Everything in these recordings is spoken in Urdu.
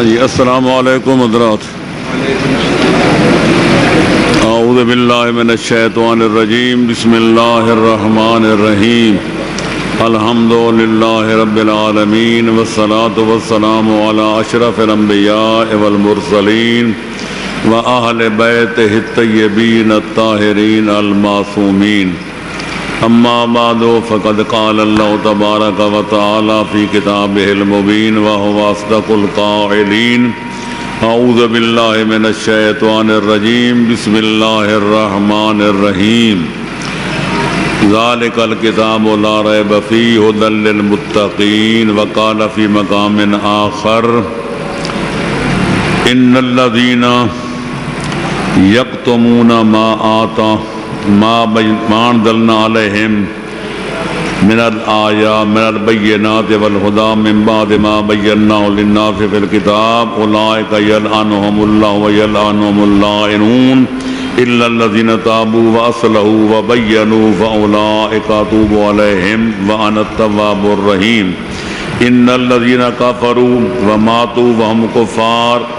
جی السلام علیکم حضرات. اعوذ باللہ من الشیطان الرجیم. بسم اللہ الرحمن الرحیم. الحمد للہ رب العالمین والصلاة والسلام علی اشرف الانبیاء والمرسلین واہل بیتہ الطیبین الطاہرین المعصومین. اما بعد فقد قال اللہ تبارک و تعالی فی کتابہ المبین وہو اصدق القائلین. اعوذ باللہ من الشیطان الرجیم. بسم اللہ الرحمن الرحیم. ذالک الکتاب لا ریب فیہ ھدی للمتقین. وقال فی مقام آخر ان الذین یکتمون ما انزلنا علیہم من البینات والہدی من بعد ما بیناہ للناس فی الکتاب اولئک یلعنہم اللہ ویلعنہم اللاعنون الا الذین تابوا واصلحوا وبینوا فاولئک اتوب علیہم وانا التواب الرحیم. ان الذین کفروا وماتوا وهم کفار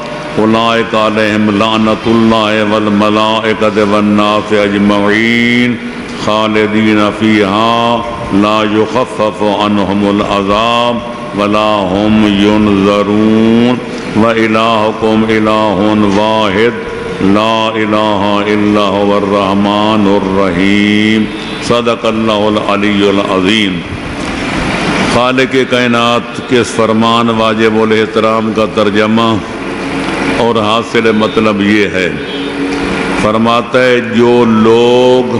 اولئک علیہم لعنۃ اللہ والملائکۃ والناس اجمعین خالدین فیہا لا یخفف عنہم العذاب ولا هم ینظرون وإلہکم الہ واحد لا الہ الا هو الرحمن الرحیم. صدق اللہ العلی العظیم. خالق کائنات کے اس فرمان واجب الاحترام کا ترجمہ اور حاصل مطلب یہ ہے، فرماتا ہے جو لوگ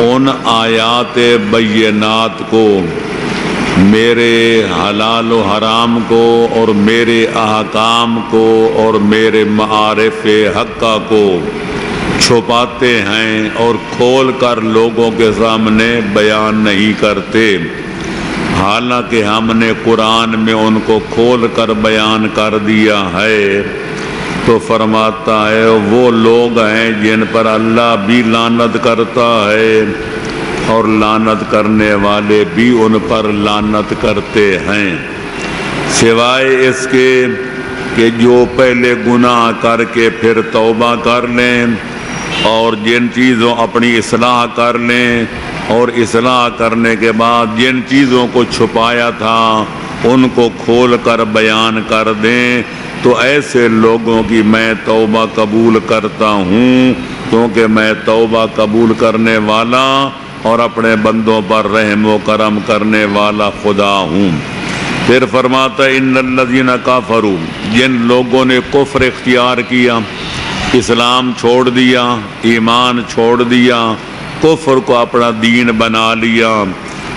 ان آیات بینات کو، میرے حلال و حرام کو اور میرے احکام کو اور میرے معارف حقہ کو چھپاتے ہیں اور کھول کر لوگوں کے سامنے بیان نہیں کرتے، حالانکہ ہم نے قرآن میں ان کو کھول کر بیان کر دیا ہے، تو فرماتا ہے وہ لوگ ہیں جن پر اللہ بھی لعنت کرتا ہے اور لعنت کرنے والے بھی ان پر لعنت کرتے ہیں، سوائے اس کے کہ جو پہلے گناہ کر کے پھر توبہ کر لیں اور جن چیزوں اپنی اصلاح کر لیں اور اصلاح کرنے کے بعد جن چیزوں کو چھپایا تھا ان کو کھول کر بیان کر دیں، تو ایسے لوگوں کی میں توبہ قبول کرتا ہوں، کیونکہ میں توبہ قبول کرنے والا اور اپنے بندوں پر رحم و کرم کرنے والا خدا ہوں. پھر فرماتا ہے ان الذین کفروا، جن لوگوں نے کفر اختیار کیا، اسلام چھوڑ دیا، ایمان چھوڑ دیا، کفر کو اپنا دین بنا لیا،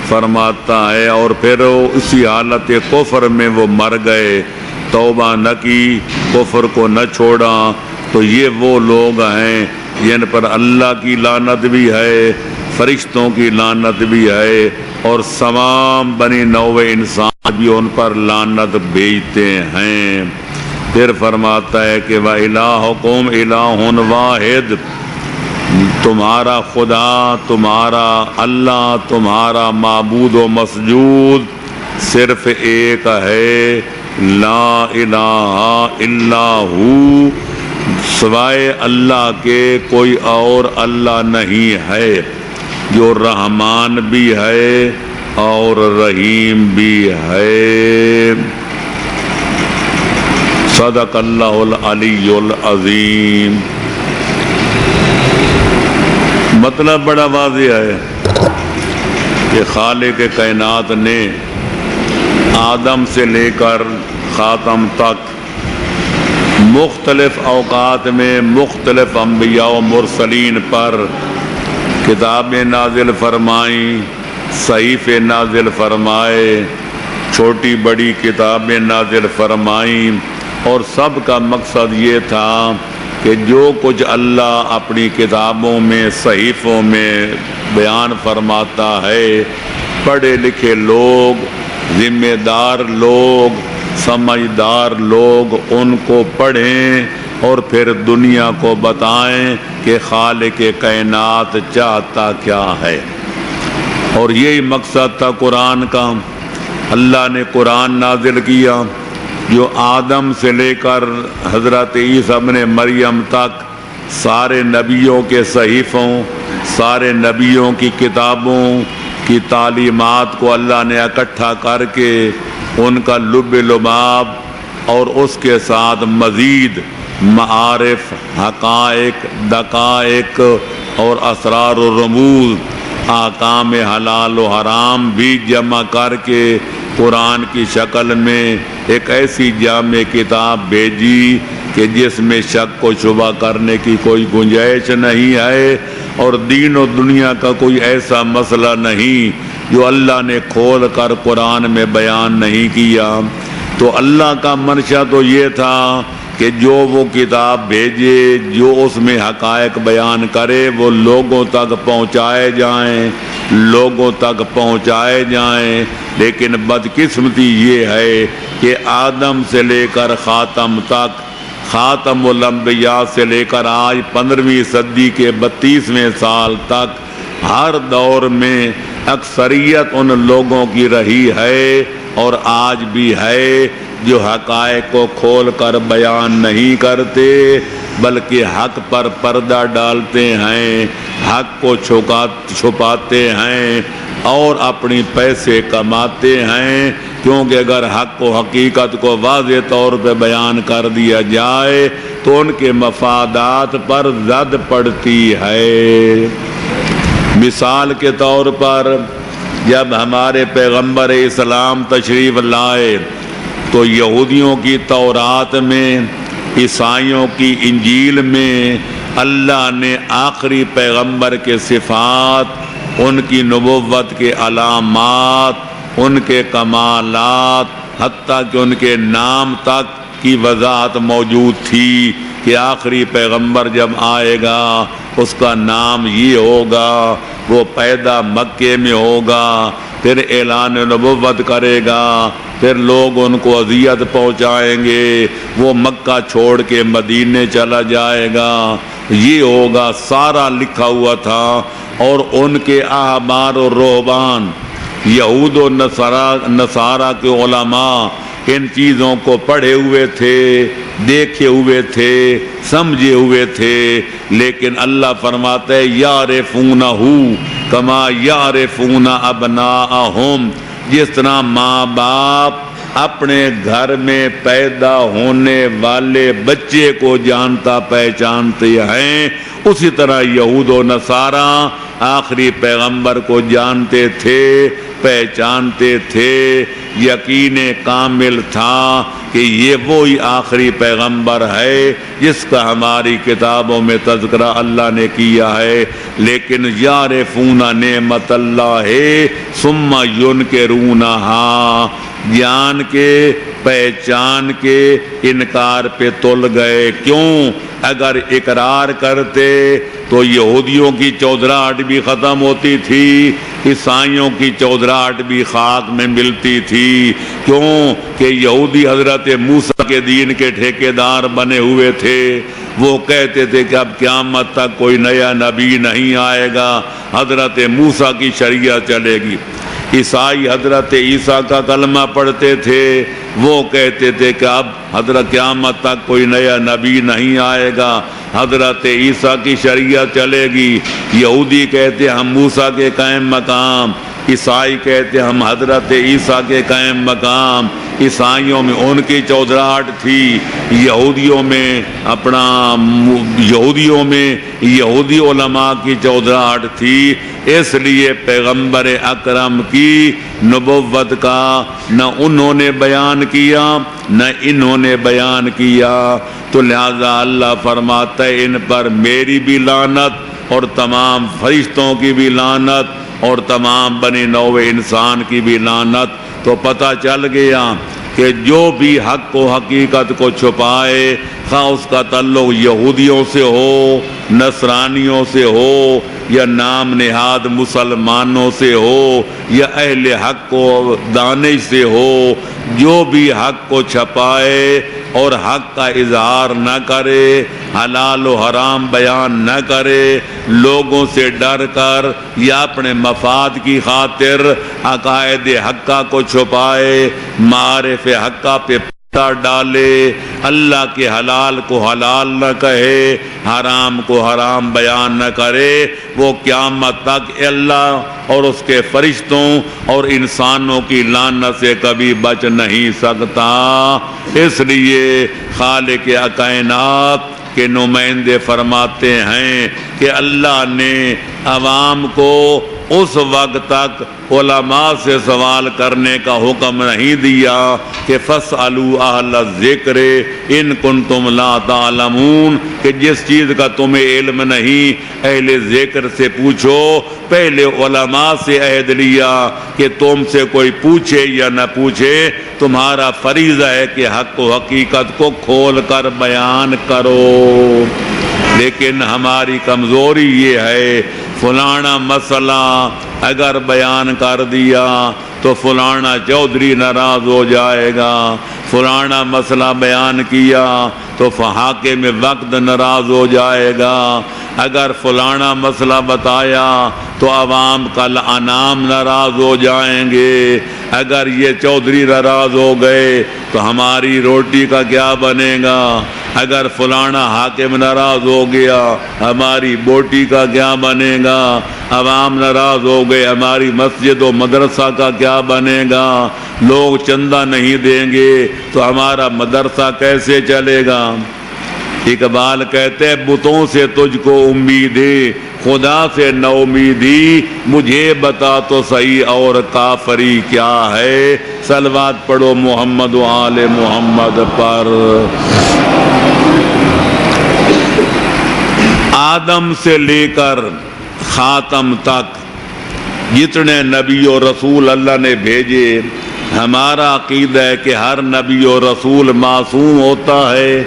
فرماتا ہے اور پھر اسی حالت کفر میں وہ مر گئے، توبہ نہ کی، کفر کو نہ چھوڑا، تو یہ وہ لوگ ہیں جن پر اللہ کی لعنت بھی ہے، فرشتوں کی لعنت بھی ہے اور تمام بنی نوع انسان بھی ان پر لعنت بھیجتے ہیں. پھر فرماتا ہے کہ وَإِلَٰهُكُمْ إِلَٰهٌ وَاحِدٌ، تمہارا خدا، تمہارا اللہ، تمہارا معبود و مسجود صرف ایک ہے، لا الہ الا ہو، سوائے اللہ کے کوئی اور اللہ نہیں ہے، جو رحمان بھی ہے اور رحیم بھی ہے. صدق اللہ العلی العظیم. مطلب بڑا واضح ہے کہ خالق کائنات نے آدم سے لے کر خاتم تک مختلف اوقات میں مختلف انبیاء و مرسلین پر کتابیں نازل فرمائیں، صحیفے نازل فرمائے، چھوٹی بڑی کتابیں نازل فرمائیں، اور سب کا مقصد یہ تھا کہ جو کچھ اللہ اپنی کتابوں میں صحیفوں میں بیان فرماتا ہے، پڑھے لکھے لوگ، ذمہ دار لوگ، سمجھدار لوگ ان کو پڑھیں اور پھر دنیا کو بتائیں کہ خالق کائنات چاہتا کیا ہے. اور یہی مقصد تھا قرآن کا. اللہ نے قرآن نازل کیا جو آدم سے لے کر حضرت عیسیٰ ابن مریم تک سارے نبیوں کے صحیفوں، سارے نبیوں کی کتابوں کی تعلیمات کو اللہ نے اکٹھا کر کے ان کا لب لباب اور اس کے ساتھ مزید معارف، حقائق، دقائق اور اسرار و رموز، احکام حلال و حرام بھی جمع کر کے قرآن کی شکل میں ایک ایسی جامع کتاب بھیجی کہ جس میں شک و شبہ کرنے کی کوئی گنجائش نہیں ہے، اور دین و دنیا کا کوئی ایسا مسئلہ نہیں جو اللہ نے کھول کر قرآن میں بیان نہیں کیا۔ تو اللہ کا منشا تو یہ تھا کہ جو وہ کتاب بھیجے، جو اس میں حقائق بیان کرے، وہ لوگوں تک پہنچائے جائیں، لوگوں تک پہنچائے جائیں۔ لیکن بدقسمتی یہ ہے کہ آدم سے لے کر خاتم تک، خاتم الانبیاء سے لے کر آج 15ویں صدی کے 32ویں سال تک ہر دور میں اکثریت ان لوگوں کی رہی ہے اور آج بھی ہے جو حقائق کو کھول کر بیان نہیں کرتے، بلکہ حق پر پردہ ڈالتے ہیں، حق کو چھپاتے ہیں اور اپنی پیسے کماتے ہیں، کیونکہ اگر حق و حقیقت کو واضح طور پہ بیان کر دیا جائے تو ان کے مفادات پر زد پڑتی ہے۔ مثال کے طور پر جب ہمارے پیغمبر اسلام تشریف لائے تو یہودیوں کی تورات میں، عیسائیوں کی انجیل میں اللہ نے آخری پیغمبر کے صفات، ان کی نبوت کے علامات، ان کے کمالات، حتیٰ کہ ان کے نام تک کی وضاحت موجود تھی کہ آخری پیغمبر جب آئے گا اس کا نام یہ ہوگا، وہ پیدا مکے میں ہوگا، پھر اعلان نبوت کرے گا، پھر لوگ ان کو اذیت پہنچائیں گے، وہ مکہ چھوڑ کے مدینے چلا جائے گا، یہ ہوگا، سارا لکھا ہوا تھا۔ اور ان کے احبار و رہبان، یہود و نصارہ کے علماء ان چیزوں کو پڑھے ہوئے تھے، دیکھے ہوئے تھے، سمجھے ہوئے تھے، لیکن اللہ فرماتا ہے یعرفونہ کما یعرفون ابناءہم، جس طرح ماں باپ اپنے گھر میں پیدا ہونے والے بچے کو جانتا پہچانتے ہیں، اسی طرح یہود و نصارہ آخری پیغمبر کو جانتے تھے، پہچانتے تھے، یقین کامل تھا کہ یہ وہی آخری پیغمبر ہے جس کا ہماری کتابوں میں تذکرہ اللہ نے کیا ہے۔ لیکن یعرفون نعمت اللہ ثم ینکرونہا، جان کے، پہچان کے انکار پہ تل گئے۔ کیوں؟ اگر اقرار کرتے تو یہودیوں کی چودراہٹ بھی ختم ہوتی تھی، عیسائیوں کی چودراہٹ بھی خاک میں ملتی تھی۔ کیوں کہ یہودی حضرت موسیٰ کے دین کے ٹھیکیدار بنے ہوئے تھے، وہ کہتے تھے کہ اب قیامت تک کوئی نیا نبی نہیں آئے گا، حضرت موسیٰ کی شریعت چلے گی۔ عیسائی حضرت عیسیٰ کا کلمہ پڑھتے تھے، وہ کہتے تھے کہ اب حضرت قیامت تک کوئی نیا نبی نہیں آئے گا، حضرت عیسیٰ کی شریعت چلے گی۔ یہودی کہتے ہم موسیٰ کے قائم مقام، عیسائی کہتے ہم حضرت عیسیٰ کے قائم مقام۔ عیسائیوں میں ان کی چودراہٹ تھی، یہودیوں میں یہودی علماء کی چودراہٹ تھی۔ اس لیے پیغمبر اکرم کی نبوت کا نہ انہوں نے بیان کیا نہ انہوں نے بیان کیا، تو لہذا اللہ فرماتا ہے ان پر میری بھی لعنت اور تمام فرشتوں کی بھی لعنت اور تمام بنی نوع انسان کی بھی لعنت۔ تو پتہ چل گیا کہ جو بھی حق و حقیقت کو چھپائے، خواہ اس کا تعلق یہودیوں سے ہو، نصرانیوں سے ہو، یا نام نہاد مسلمانوں سے ہو، یا اہل حق و دانش سے ہو، جو بھی حق کو چھپائے اور حق کا اظہار نہ کرے، حلال و حرام بیان نہ کرے، لوگوں سے ڈر کر یا اپنے مفاد کی خاطر عقائد حقہ کو چھپائے، معارف حقہ پہ نقطہ ڈالے، اللہ کے حلال کو حلال نہ کہے، حرام کو حرام بیان نہ کرے، وہ قیامت تک اللہ اور اس کے فرشتوں اور انسانوں کی لعنت سے کبھی بچ نہیں سکتا۔ اس لیے خالق کائنات کے نمائندے فرماتے ہیں کہ اللہ نے عوام کو اس وقت تک علماء سے سوال کرنے کا حکم نہیں دیا کہ فَاسْأَلُوا أَهْلَ الذِّكْرِ إِن كُنتُمْ لَا تَعْلَمُونَ، کہ جس چیز کا تمہیں علم نہیں اہل ذکر سے پوچھو۔ پہلے علماء سے عہد لیا کہ تم سے کوئی پوچھے یا نہ پوچھے، تمہارا فریضہ ہے کہ حق و حقیقت کو کھول کر بیان کرو۔ لیکن ہماری کمزوری یہ ہے، فلانا مسئلہ اگر بیان کر دیا تو فلانا چودھری ناراض ہو جائے گا، فلانا مسئلہ بیان کیا تو حاکم وقت ناراض ہو جائے گا، اگر فلانا مسئلہ بتایا تو عوام کل انام ناراض ہو جائیں گے، اگر یہ چودھری ناراض ہو گئے تو ہماری روٹی کا کیا بنے گا، اگر فلانا حاکم ناراض ہو گیا ہماری بوٹی کا کیا بنے گا، عوام ناراض ہو گئے ہماری مسجد و مدرسہ کا کیا بنے گا، لوگ چندہ نہیں دیں گے تو ہمارا مدرسہ کیسے چلے گا۔ اقبال کہتے ہیں بتوں سے تجھ کو امید ہے، خدا سے نہ امیدی، مجھے بتا تو صحیح اور کافری کیا ہے۔ صلوات پڑھو محمد و آل محمد پر۔ آدم سے لے کر خاتم تک جتنے نبی و رسول اللہ نے بھیجے، ہمارا عقیدہ ہے کہ ہر نبی و رسول معصوم ہوتا ہے،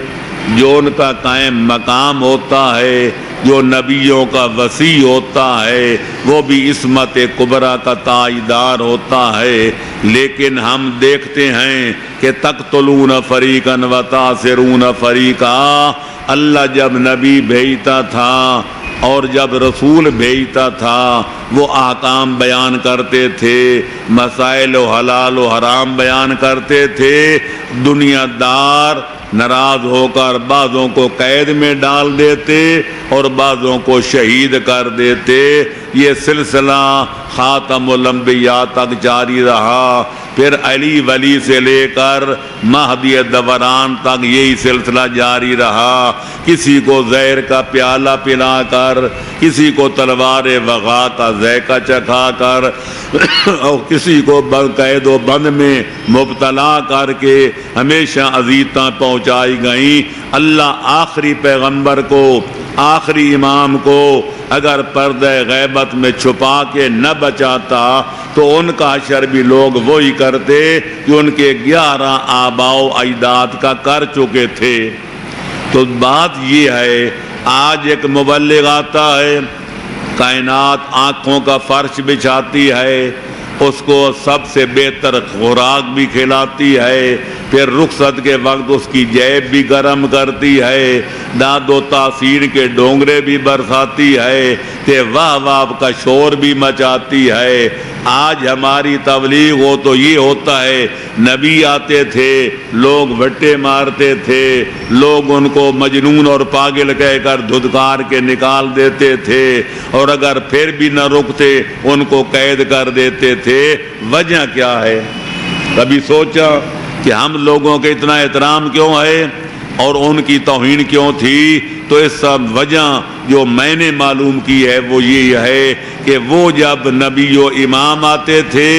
جو ان کا قائم مقام ہوتا ہے، جو نبیوں کا وصی ہوتا ہے، وہ بھی عصمت کبریٰ کا تاجدار ہوتا ہے۔ لیکن ہم دیکھتے ہیں کہ تقتلون فریقا و تأسرون فریقا، اللہ جب نبی بھیجتا تھا اور جب رسول بھیجتا تھا وہ احکام بیان کرتے تھے، مسائل و حلال و حرام بیان کرتے تھے، دنیا دار ناراض ہو کر بعضوں کو قید میں ڈال دیتے اور بعضوں کو شہید کر دیتے۔ یہ سلسلہ خاتم الانبیاء تک جاری رہا، پھر علی ولی سے لے کر مہدی دوران تک یہی سلسلہ جاری رہا، کسی کو زہر کا پیالہ پلا کر، کسی کو تلوار وغا کا ذائقہ چکھا کر اور کسی کو قید و بند میں مبتلا کر کے ہمیشہ اذیتاں پہنچائی گئیں۔ اللہ آخری پیغمبر کو، آخری امام کو اگر پردہ غیبت میں چھپا کے نہ بچاتا تو ان کا حشر بھی لوگ وہی کرتے جو ان کے 11 آباء و اجداد کا کر چکے تھے۔ تو بات یہ ہے، آج ایک مبلغ آتا ہے، کائنات آنکھوں کا فرش بچھاتی ہے، اس کو سب سے بہتر خوراک بھی کھلاتی ہے، پھر رخصت کے وقت اس کی جیب بھی گرم کرتی ہے، داد و تاثیر کے ڈونگرے بھی برساتی ہے، کہ واہ واہ کا شور بھی مچاتی ہے۔ آج ہماری تبلیغ ہو تو یہ ہوتا ہے، نبی آتے تھے لوگ بھٹے مارتے تھے، لوگ ان کو مجنون اور پاگل کہہ کر دھدکار کے نکال دیتے تھے، اور اگر پھر بھی نہ رکتے ان کو قید کر دیتے تھے۔ وجہ کیا ہے؟ کبھی سوچا کہ ہم لوگوں کے اتنا احترام کیوں ہے اور ان کی توہین کیوں تھی؟ تو اس سب وجہ جو میں نے معلوم کی ہے وہ یہ ہے کہ وہ جب نبی و امام آتے تھے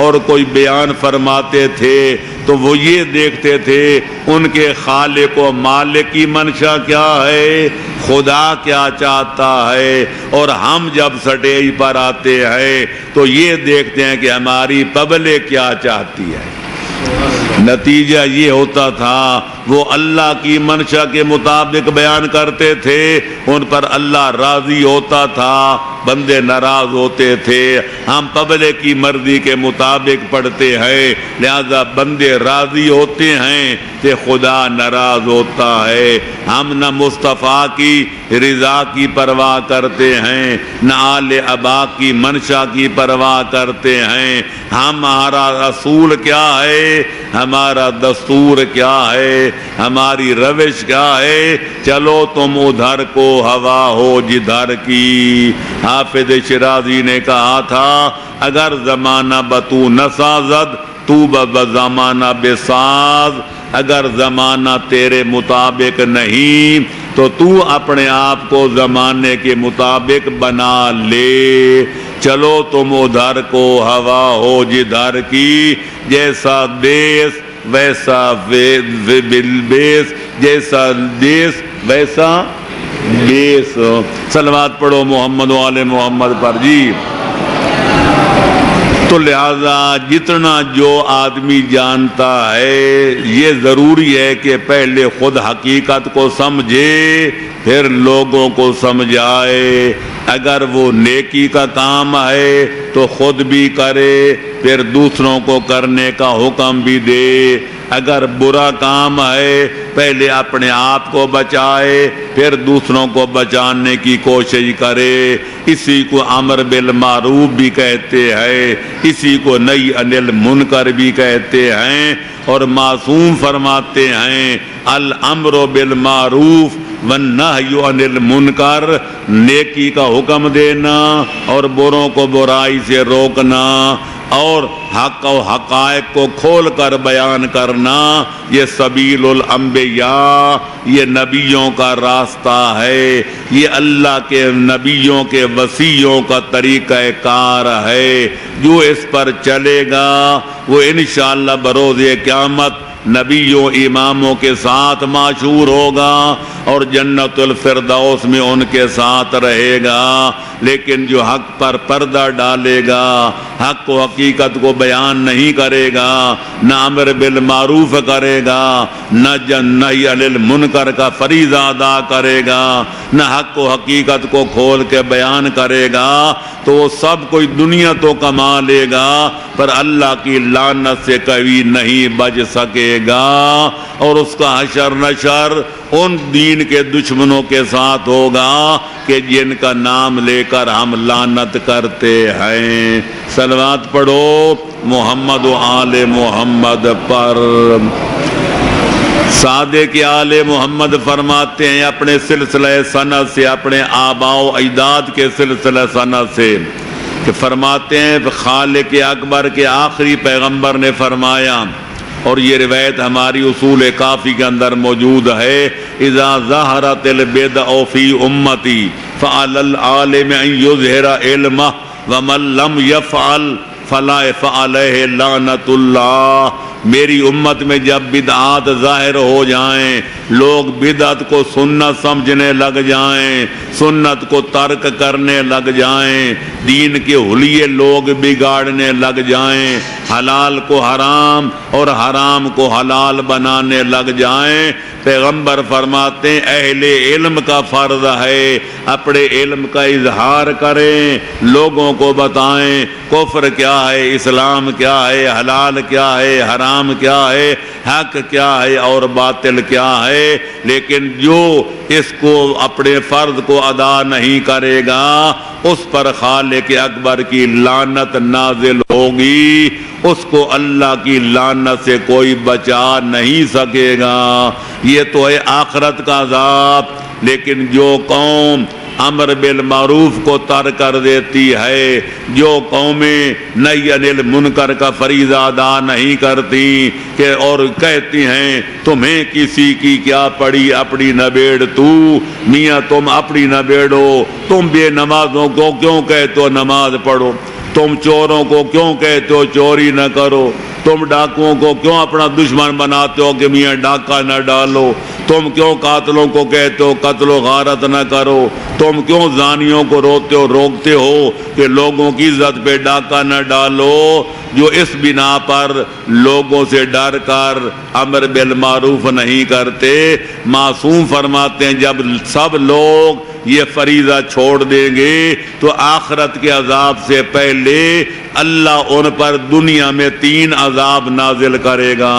اور کوئی بیان فرماتے تھے تو وہ یہ دیکھتے تھے ان کے خالق و مالک کی منشا کیا ہے، خدا کیا چاہتا ہے، اور ہم جب سٹیج پر آتے ہیں تو یہ دیکھتے ہیں کہ ہماری پبلک کیا چاہتی ہے۔ نتیجہ یہ ہوتا تھا وہ اللہ کی منشا کے مطابق بیان کرتے تھے، ان پر اللہ راضی ہوتا تھا، بندے ناراض ہوتے تھے۔ ہم پبلک کی مرضی کے مطابق پڑھتے ہیں، لہذا بندے راضی ہوتے ہیں کہ خدا ناراض ہوتا ہے۔ ہم نہ مصطفیٰ کی رضا کی پرواہ کرتے ہیں، نہ آل ابا کی منشا کی پرواہ کرتے ہیں۔ ہمارا رسول کیا ہے، ہمارا دستور کیا ہے، ہماری روش کیا ہے، چلو تم ادھر کو ہوا ہو جدھر کی۔ حافظ شیرازی نے کہا تھا اگر زمانہ بتو نہ سازد تو بزمانہ بساز، اگر زمانہ تیرے مطابق نہیں تو تو اپنے آپ کو زمانے کے مطابق بنا لے۔ چلو تم ادھر کو ہوا ہو جدھر کی، جیسا دیس ویسا بیس، جیسا دیس ویسا بیس۔ صلوات پڑھو محمد و آل محمد پر جی۔ تو لہذا جتنا جو آدمی جانتا ہے یہ ضروری ہے کہ پہلے خود حقیقت کو سمجھے پھر لوگوں کو سمجھائے۔ اگر وہ نیکی کا کام ہے تو خود بھی کرے پھر دوسروں کو کرنے کا حکم بھی دے۔ اگر برا کام ہے پہلے اپنے آپ کو بچائے پھر دوسروں کو بچانے کی کوشش کرے۔ اسی کو امر بالمعروف بھی کہتے ہیں، اسی کو نہی عن المنکر بھی کہتے ہیں، اور معصوم فرماتے ہیں الامر بالمعروف والنہی عن المنکر، نیکی کا حکم دینا اور بروں کو برائی سے روکنا اور حق و حقائق کو کھول کر بیان کرنا، یہ سبیل الانبیاء، یہ نبیوں کا راستہ ہے، یہ اللہ کے نبیوں کے وصیوں کا طریقہ کار ہے۔ جو اس پر چلے گا وہ انشاءاللہ بروز قیامت نبیوں اماموں کے ساتھ معشور ہوگا اور جنت الفردوس میں ان کے ساتھ رہے گا۔ لیکن جو حق پر پردہ ڈالے گا، حق و حقیقت کو بیان نہیں کرے گا، نہ امر بالمعروف کرے گا، نہ نہی عن المنکر کا فریضہ ادا کرے گا، نہ حق و حقیقت کو کھول کے بیان کرے گا، تو وہ سب کوئی دنیا تو کما لے گا پر اللہ کی لعنت سے کبھی نہیں بچ سکے گا، اور اس کا حشر نشر ان دین کے دشمنوں کے ساتھ ہوگا کہ جن کا نام لے کر ہم لعنت کرتے ہیں۔ صلوات پڑھو محمد و آل محمد پر۔ صادق آل محمد فرماتے ہیں اپنے سلسلہ سند سے، اپنے آباء و اجداد کے سلسلہ سند سے، کہ فرماتے ہیں خالق اکبر کے آخری پیغمبر نے فرمایا، اور یہ روایت ہماری اصول کافی کے اندر موجود ہے، اذا ظہرت البدع فی امتی فعلی العالم ان یظہر علمہ ومن لم یفعل فلا فعلیہ لعنت اللہ۔ میری امت میں جب بدعات ظاہر ہو جائیں، لوگ بدعت کو سنت سمجھنے لگ جائیں، سنت کو ترک کرنے لگ جائیں، دین کے حلیے لوگ بگاڑنے لگ جائیں، حلال کو حرام اور حرام کو حلال بنانے لگ جائیں، پیغمبر فرماتے ہیں اہل علم کا فرض ہے اپنے علم کا اظہار کریں، لوگوں کو بتائیں کفر کیا ہے، اسلام کیا ہے، حلال کیا ہے، حرام کیا ہے، حق کیا ہے اور باطل کیا ہے۔ لیکن جو اس کو اپنے فرض کو ادا نہیں کرے گا اس پر خالق اکبر کی لعنت نازل ہوگی، اس کو اللہ کی لعنت سے کوئی بچا نہیں سکے گا۔ یہ تو ہے آخرت کا عذاب۔ لیکن جو قوم امر بالمعروف کو ترک کر دیتی ہے، جو قومیں نہی عن المنکر کا فریضہ ادا نہیں کرتی کہ اور کہتی ہیں تمہیں کسی کی کیا پڑی، اپنی نبیڑ تو، میاں تم اپنی نبیڑو، تم بے نمازوں کو کیوں کہتے ہو نماز پڑھو، تم چوروں کو کیوں کہتے ہو چوری نہ کرو، تم ڈاکوؤں کو کیوں اپنا دشمن بناتے ہو کہ میاں ڈاکہ نہ ڈالو، تم کیوں قاتلوں کو کہتے ہو قتل و غارت نہ کرو؟ تم کیوں زانیوں کو روکتے ہو کہ لوگوں کی عزت پہ ڈاکہ نہ ڈالو؟ جو اس بنا پر لوگوں سے ڈر کر امر بالمعروف نہیں کرتے۔ معصوم فرماتے ہیں جب سب لوگ یہ فریضہ چھوڑ دیں گے تو آخرت کے عذاب سے پہلے اللہ ان پر دنیا میں 3 عذاب نازل کرے گا،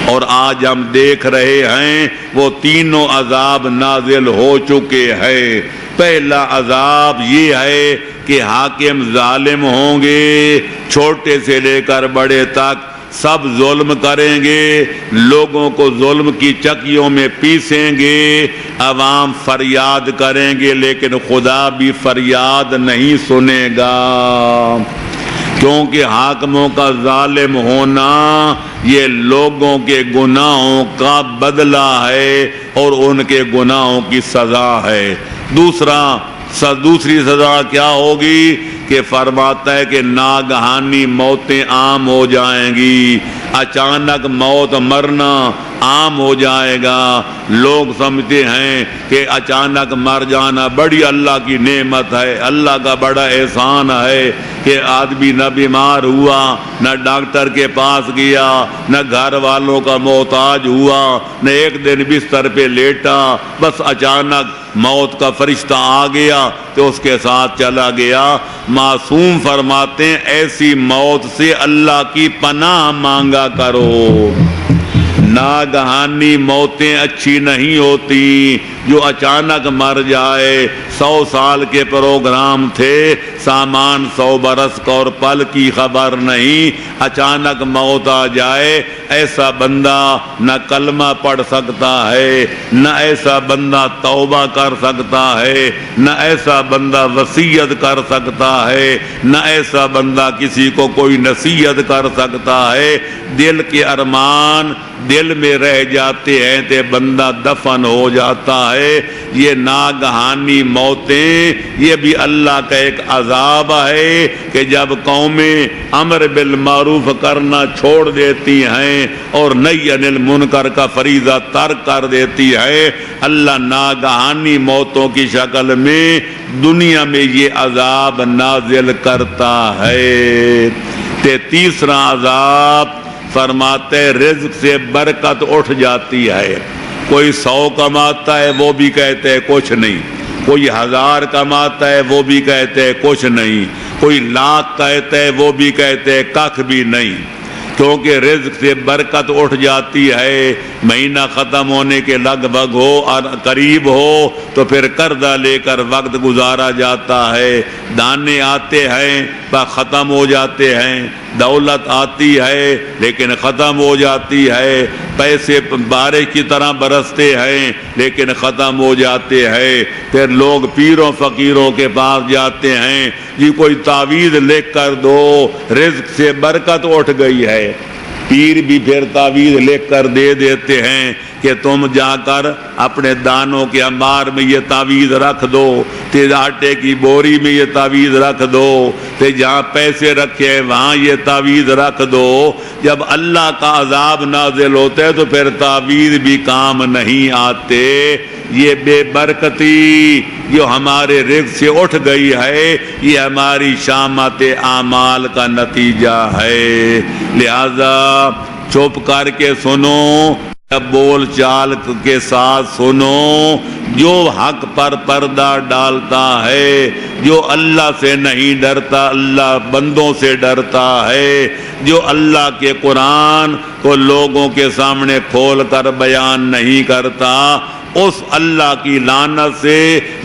اور آج ہم دیکھ رہے ہیں وہ تینوں عذاب نازل ہو چکے ہیں۔ پہلا عذاب یہ ہے کہ حاکم ظالم ہوں گے، چھوٹے سے لے کر بڑے تک سب ظلم کریں گے، لوگوں کو ظلم کی چکیوں میں پیسیں گے، عوام فریاد کریں گے لیکن خدا بھی فریاد نہیں سنے گا، کیونکہ حاکموں کا ظالم ہونا یہ لوگوں کے گناہوں کا بدلہ ہے اور ان کے گناہوں کی سزا ہے۔ دوسری سزا کیا ہوگی کہ فرماتا ہے کہ ناگہانی موتیں عام ہو جائیں گی، اچانک موت مرنا عام ہو جائے گا۔ لوگ سمجھتے ہیں کہ اچانک مر جانا بڑی اللہ کی نعمت ہے، اللہ کا بڑا احسان ہے کہ آدمی نہ بیمار ہوا، نہ ڈاکٹر کے پاس گیا، نہ گھر والوں کا محتاج ہوا، نہ ایک دن بستر پہ لیٹا، بس اچانک موت کا فرشتہ آ گیا تو اس کے ساتھ چلا گیا۔ معصوم فرماتے ہیں ایسی موت سے اللہ کی پناہ مانگا کرو۔ ناگہانی موتیں اچھی نہیں ہوتی، جو اچانک مر جائے۔ 100 سال کے پروگرام تھے، سامان 100 برس کا اور پل کی خبر نہیں، اچانک موت آ جائے، ایسا بندہ نہ کلمہ پڑھ سکتا ہے، نہ ایسا بندہ توبہ کر سکتا ہے، نہ ایسا بندہ وصیت کر سکتا ہے، نہ ایسا بندہ کسی کو کوئی نصیحت کر سکتا ہے۔ دل کے ارمان دل میں رہ جاتے ہیں تو بندہ دفن ہو جاتا ہے۔ یہ ناگہانی موتیں یہ بھی اللہ کا ایک عذاب ہے کہ جب قومیں امر بالمعروف کرنا چھوڑ دیتی ہیں اور نہی عن المنکر کا فریضہ ترک کر دیتی ہے، اللہ ناگہانی موتوں کی شکل میں دنیا میں یہ عذاب نازل کرتا ہے۔ تیسرا عذاب فرماتے رزق سے برکت اٹھ جاتی ہے۔ کوئی 100 کماتا ہے وہ بھی کہتے ہیں کچھ نہیں، کوئی 1000 کماتا ہے وہ بھی کہتے ہیں کچھ نہیں، کوئی 1,00,000 کہتا ہے وہ بھی کہتے ہیں کخ بھی نہیں، کیونکہ رزق سے برکت اٹھ جاتی ہے۔ مہینہ ختم ہونے کے لگ بھگ ہو اور قریب ہو تو پھر قرضہ لے کر وقت گزارا جاتا ہے، دانے آتے ہیں پر ختم ہو جاتے ہیں، دولت آتی ہے لیکن ختم ہو جاتی ہے، پیسے بارش کی طرح برستے ہیں لیکن ختم ہو جاتے ہیں۔ پھر لوگ پیروں فقیروں کے پاس جاتے ہیں، جی کوئی تعویذ لکھ کر دو، رزق سے برکت اٹھ گئی ہے۔ پیر بھی پھر تعویذ لکھ کر دے دیتے ہیں کہ تم جا کر اپنے دانوں کے انبار میں یہ تعویذ رکھ دو، تیز آٹے کی بوری میں یہ تعویذ رکھ دو، تے جہاں پیسے رکھے وہاں یہ تعویذ رکھ دو۔ جب اللہ کا عذاب نازل ہوتا ہے تو پھر تعویذ بھی کام نہیں آتے۔ یہ بے برکتی جو ہمارے رزق سے اٹھ گئی ہے یہ ہماری شامت اعمال کا نتیجہ ہے۔ لہذا چپ کر کے سنو، بول چال کے ساتھ سنو۔ جو حق پر پردہ ڈالتا ہے، جو اللہ سے نہیں ڈرتا اللہ بندوں سے ڈرتا ہے، جو اللہ کے قرآن کو لوگوں کے سامنے کھول کر بیان نہیں کرتا، اس اللہ کی لعنت سے،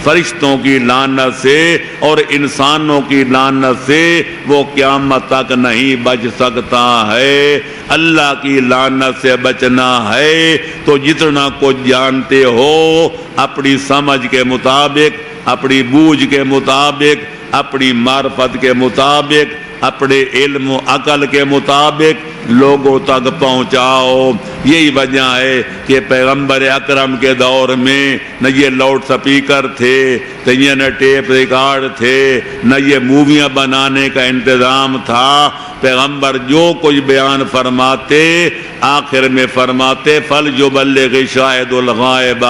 فرشتوں کی لعنت سے اور انسانوں کی لعنت سے وہ قیامت تک نہیں بچ سکتا ہے۔ اللہ کی لعنت سے بچنا ہے تو جتنا کچھ جانتے ہو اپنی سمجھ کے مطابق، اپنی بوجھ کے مطابق، اپنی معرفت کے مطابق، اپنے علم و عقل کے مطابق لوگوں تک پہنچاؤ۔ یہی وجہ ہے کہ پیغمبر اکرم کے دور میں نہ یہ لاؤڈ سپیکر تھے، نہ ٹیپ ریکارڈ تھے، نہ یہ موویاں بنانے کا انتظام تھا۔ پیغمبر جو کچھ بیان فرماتے آخر میں فرماتے فَلْيُبَلِّغِ شَاهِدُ الْغَائِبَ،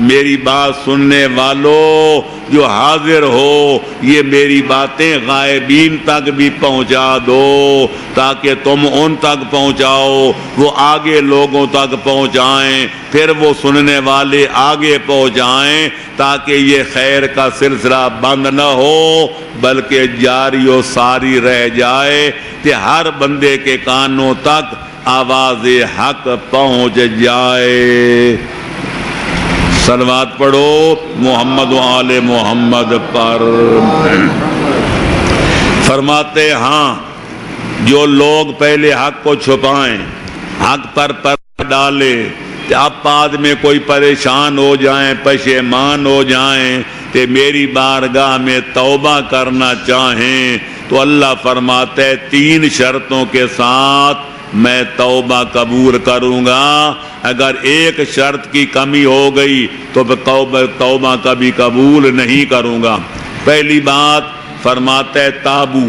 میری بات سننے والوں جو حاضر ہو یہ میری باتیں غائبین تک بھی پہنچا دو تاکہ تم ان تک پہنچاؤ، وہ آگے لوگوں تک پہنچائیں، پھر وہ سننے والے آگے پہنچائیں، تاکہ یہ خیر کا سلسلہ بند نہ ہو بلکہ جاری و ساری رہ جائے کہ ہر بندے کے کانوں تک آواز حق پہنچ جائے۔ صلوات پڑھو محمد و آل محمد پر۔ فرماتے ہاں جو لوگ پہلے حق کو چھپائیں، حق پر ڈالے، اب بعد میں کوئی پریشان ہو جائیں، پشیمان ہو جائیں کہ میری بارگاہ میں توبہ کرنا چاہیں تو اللہ فرماتے ہے 3 شرطوں کے ساتھ میں توبہ قبول کروں گا۔ اگر ایک شرط کی کمی ہو گئی تو توبہ کبھی قبول نہیں کروں گا۔ پہلی بات فرماتا ہے تابو،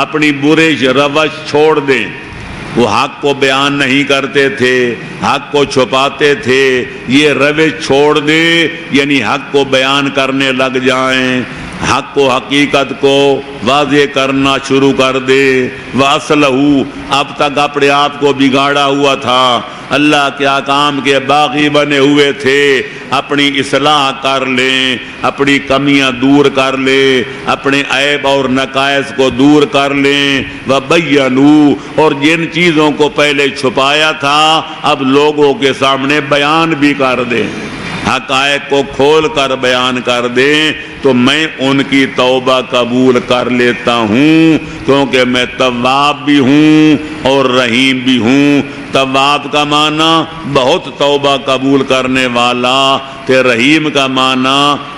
اپنی برے روش چھوڑ دیں۔ وہ حق کو بیان نہیں کرتے تھے، حق کو چھپاتے تھے، یہ روش چھوڑ دیں، یعنی حق کو بیان کرنے لگ جائیں، حق کو حقیقت کو واضح کرنا شروع کر دے۔ وَأَصْلَحُ، اب تک اپنے آپ کو بگاڑا ہوا تھا، اللہ کے احکام کے باغی بنے ہوئے تھے، اپنی اصلاح کر لیں، اپنی کمیاں دور کر لیں، اپنے عیب اور نقائص کو دور کر لیں۔ وَبَيَّنُوا، اور جن چیزوں کو پہلے چھپایا تھا اب لوگوں کے سامنے بیان بھی کر دیں، حقائق کو کھول کر بیان کر دیں، تو میں ان کی توبہ قبول کر لیتا ہوں، کیونکہ میں تواب بھی ہوں اور رحیم بھی ہوں۔ تواب کا معنی بہت توبہ قبول کرنے والا، کہ رحیم کا معنی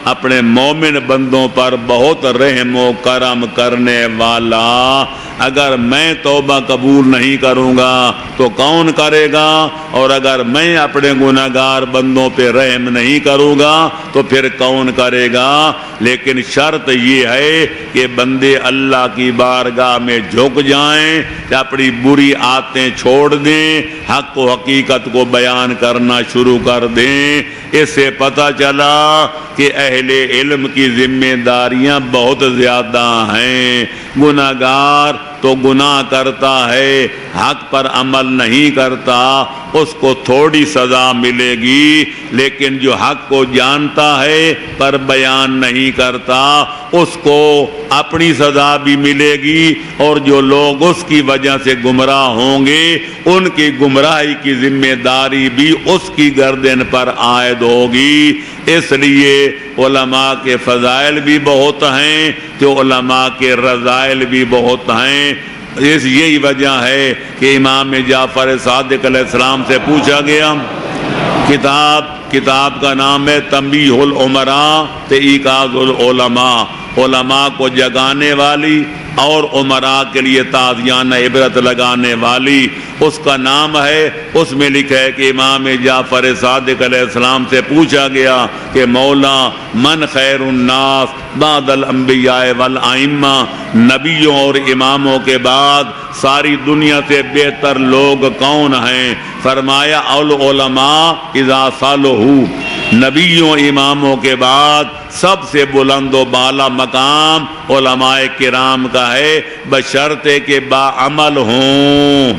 اپنے مومن بندوں پر بہت رحم و کرم کرنے والا۔ اگر میں توبہ قبول نہیں کروں گا تو کون کرے گا، اور اگر میں اپنے گناہگار بندوں پہ رحم نہیں کروں گا تو پھر کون کرے گا۔ لیکن شرط یہ ہے کہ بندے اللہ کی بارگاہ میں جھک جائیں، اپنی بری عادتیں چھوڑ دیں، حق و حقیقت کو بیان کرنا شروع کر دیں۔ اس سے پتہ چلا کہ اہل علم کی ذمہ داریاں بہت زیادہ ہیں۔ گناہگار تو گناہ کرتا ہے، حق پر عمل نہیں کرتا، اس کو تھوڑی سزا ملے گی، لیکن جو حق کو جانتا ہے پر بیان نہیں کرتا اس کو اپنی سزا بھی ملے گی، اور جو لوگ اس کی وجہ سے گمراہ ہوں گے ان کی گمراہی کی ذمہ داری بھی اس کی گردن پر عائد ہوگی۔ اس لیے علماء کے فضائل بھی بہت ہیں تو علماء کے رذائل بھی بہت ہیں۔ یہی وجہ ہے کہ امام جعفر صادق علیہ السلام سے پوچھا گیا، کتاب کا نام ہے تنبیہ الامراء ایقاظ العلماء، علماء کو جگانے والی اور عمراء کے لیے تعزیانہ عبرت لگانے والی، اس کا نام ہے۔ اس میں لکھا ہے کہ امام جعفر صادق علیہ السلام سے پوچھا گیا کہ مولا من خیر الناس بعد الانبیاء والائمہ، نبیوں اور اماموں کے بعد ساری دنیا سے بہتر لوگ کون ہیں؟ فرمایا العلماء اذا صلحوا، نبیوں اماموں کے بعد سب سے بلند و بالا مقام علماء کرام کا ہے، بشرطے کہ باعمل ہوں۔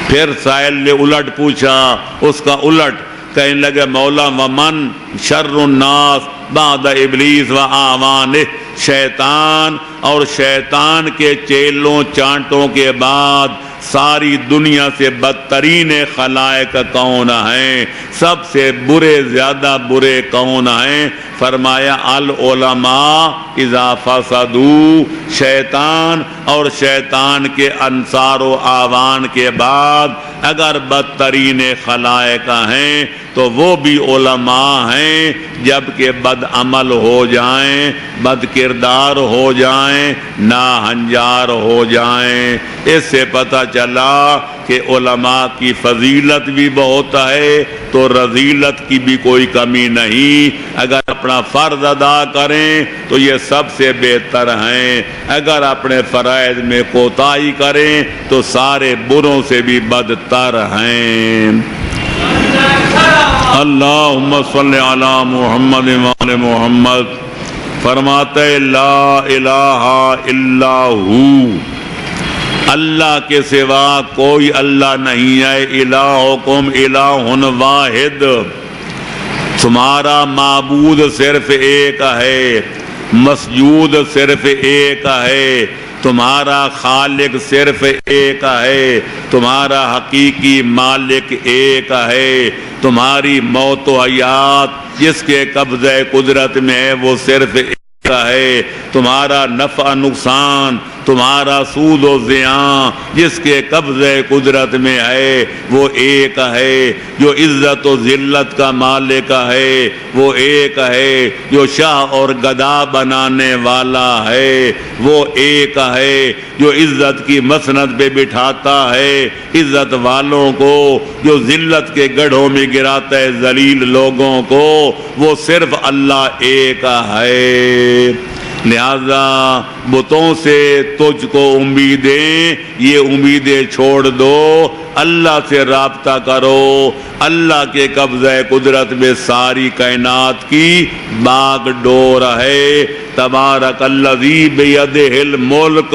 پھر سائل نے الٹ پوچھا، اس کا الٹ کہنے لگے مولا ومن شر الناس بعد ابلیس و اعوانہ، شیطان اور شیطان کے چیلوں چانٹوں کے بعد ساری دنیا سے بدترین خلائق کون ہیں؟ سب سے برے زیادہ برے کون ہیں؟ فرمایا العلماء اذا فسدوا، شیطان اور شیطان کے انصار و اعوان کے بعد اگر بدترین خلائق ہیں تو وہ بھی علماء ہیں، جبکہ بد عمل ہو جائیں، بد کردار ہو جائیں، ناہنجار ہو جائیں۔ اس سے پتہ چلا کہ علماء کی فضیلت بھی بہت ہے تو رذیلت کی بھی کوئی کمی نہیں۔ اگر اپنا فرض ادا کریں تو یہ سب سے بہتر ہیں، اگر اپنے فرائض میں کوتاہی کریں تو سارے بروں سے بھی بدتر ہیں۔ اللہم صلی علی محمد وعلی محمد۔ فرماتے لا الہ الا ہو، اللہ کے سوا کوئی اللہ نہیں ہے۔ الہکم الہ واحد، تمہارا معبود صرف ایک ہے، مسجود صرف ایک ہے، تمہارا خالق صرف ایک ہے، تمہارا حقیقی مالک ایک ہے، تمہاری موت و حیات جس کے قبضہ قدرت میں ہے وہ صرف ایک ہے، تمہارا نفع نقصان، تمہارا سود و زیاں جس کے قبضہ قدرت میں ہے وہ ایک ہے، جو عزت و ذلت کا مالک ہے وہ ایک ہے، جو شاہ اور گدا بنانے والا ہے وہ ایک ہے، جو عزت کی مسند پہ بٹھاتا ہے عزت والوں کو، جو ذلت کے گڑھوں میں گراتا ہے ذلیل لوگوں کو، وہ صرف اللہ ایک ہے۔ لہذا بتوں سے تجھ کو امیدیں، یہ امیدیں چھوڑ دو، اللہ سے رابطہ کرو۔ اللہ کے قبضہ قدرت میں ساری کائنات کی باغ ڈور ہے۔ تبارک الذی بیدہ الملک،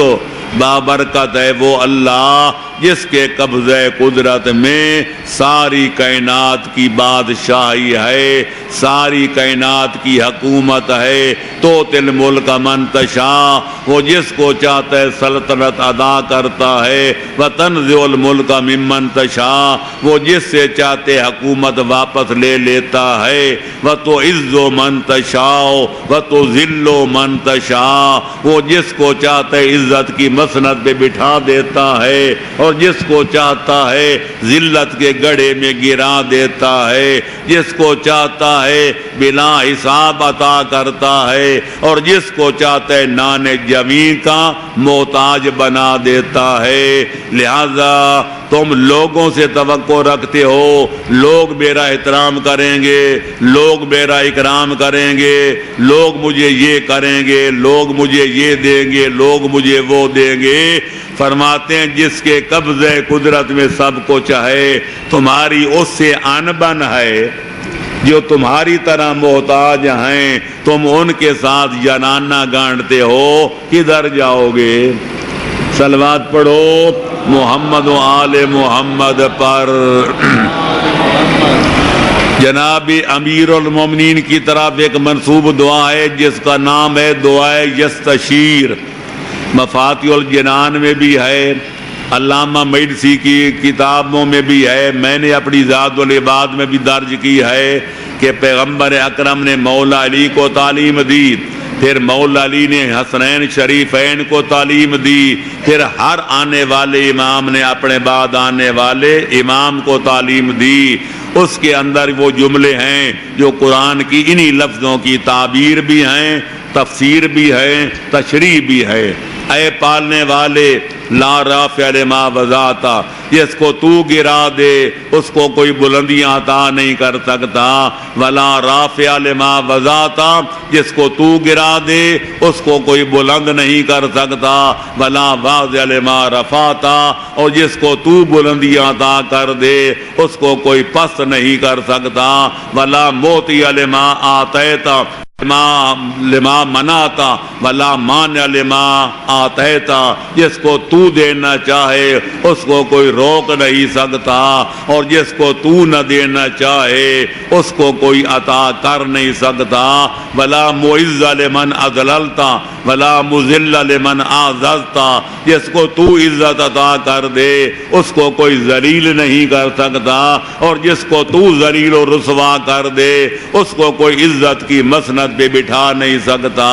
بابرکت ہے وہ اللہ جس کے قبضہ قدرت میں ساری کائنات کی بادشاہی ہے، ساری کائنات کی حکومت ہے۔ توتی الملک من تشاء، وہ جس کو چاہتا ہے سلطنت ادا کرتا ہے۔ وتنزع الملک ممن تشاء، وہ جس سے چاہتے حکومت واپس لے لیتا ہے۔ وتعز من تشاء وتذل من تشاء، وہ جس کو چاہتا ہے عزت کی مسند پہ بٹھا دیتا ہے اور جس کو چاہتا ہے ذلت کے گڑھے میں گرا دیتا ہے، جس کو چاہتا ہے بلا حساب عطا کرتا ہے اور جس کو چاہتا ہے نان جمی کا محتاج بنا دیتا ہے۔ لہذا تم لوگوں سے توقع رکھتے ہو لوگ میرا احترام کریں گے، لوگ میرا اکرام کریں گے، لوگ مجھے یہ کریں گے، لوگ مجھے یہ دیں گے، لوگ مجھے وہ دیں گے۔ فرماتے ہیں جس کے قبضہ قدرت میں سب کچھ ہے، تمہاری اس سے ان بن ہے جو تمہاری طرح محتاج ہیں، تم ان کے ساتھ جنانہ گانٹتے ہو، کدھر جاؤ گے؟ صلوات پڑھو محمد و آل محمد پر۔ جناب امیر المومنین کی طرف ایک منسوب دعا ہے جس کا نام ہے دعائے یستشیر، مفاتیح الجنان میں بھی ہے، علامہ مجلسی کی کتابوں میں بھی ہے، میں نے اپنی ذات العباد میں بھی درج کی ہے کہ پیغمبر اکرم نے مولا علی کو تعلیم دی، پھر مولا علی نے حسنین شریفین کو تعلیم دی، پھر ہر آنے والے امام نے اپنے بعد آنے والے امام کو تعلیم دی۔ اس کے اندر وہ جملے ہیں جو قرآن کی انہی لفظوں کی تعبیر بھی ہیں، تفسیر بھی ہے، تشریح بھی ہے۔ اے پالنے والے لا رافع لما وضعتا، جس کو تو گرا دے اس کو کوئی بلندیاں عطا نہیں کر سکتا، ولا رافع لما وضعتا، جس کو تو گرا دے اس کو کوئی بلند نہیں کر سکتا، ولا واضع لما رفعتا، اور جس کو تو بلندیاں عطا کر دے اس کو کوئی پست نہیں کر سکتا، ولا موتی لما آتیتا لما مناتا ولا مانع لما آتیتا، جس کو تو دینا چاہے اس کو کوئی روک نہیں سکتا اور جس کو تو نہ دینا چاہے اس کو کوئی عطا کر نہیں سکتا، ولا معز لمن اذللتا ولا مذل لمن اعززتا، جس کو تو عزت عطا کر دے اس کو کوئی ذلیل نہیں کر سکتا اور جس کو تو ذلیل و رسوا کر دے اس کو کوئی عزت کی مسند پہ بٹھا نہیں سکتا۔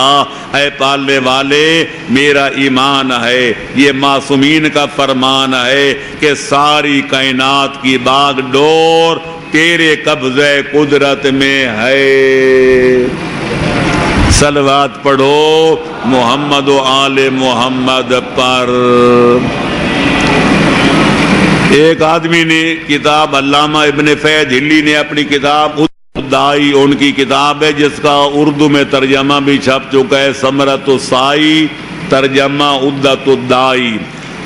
اے پالنے والے میرا ایمان ہے، یہ معصومین کا فرمان ہے کہ ساری کائنات کی باغ ڈور تیرے قبضے قدرت میں ہے۔ صلوات پڑھو محمد و آل محمد پر۔ ایک آدمی نے کتاب، علامہ ابن فیض ہلی نے اپنی کتاب دائی، ان کی کتاب ہے جس کا اردو میں ترجمہ بھی چھپ چکا ہے، ثمرۃ السائی ترجمہ عدۃ الدائی۔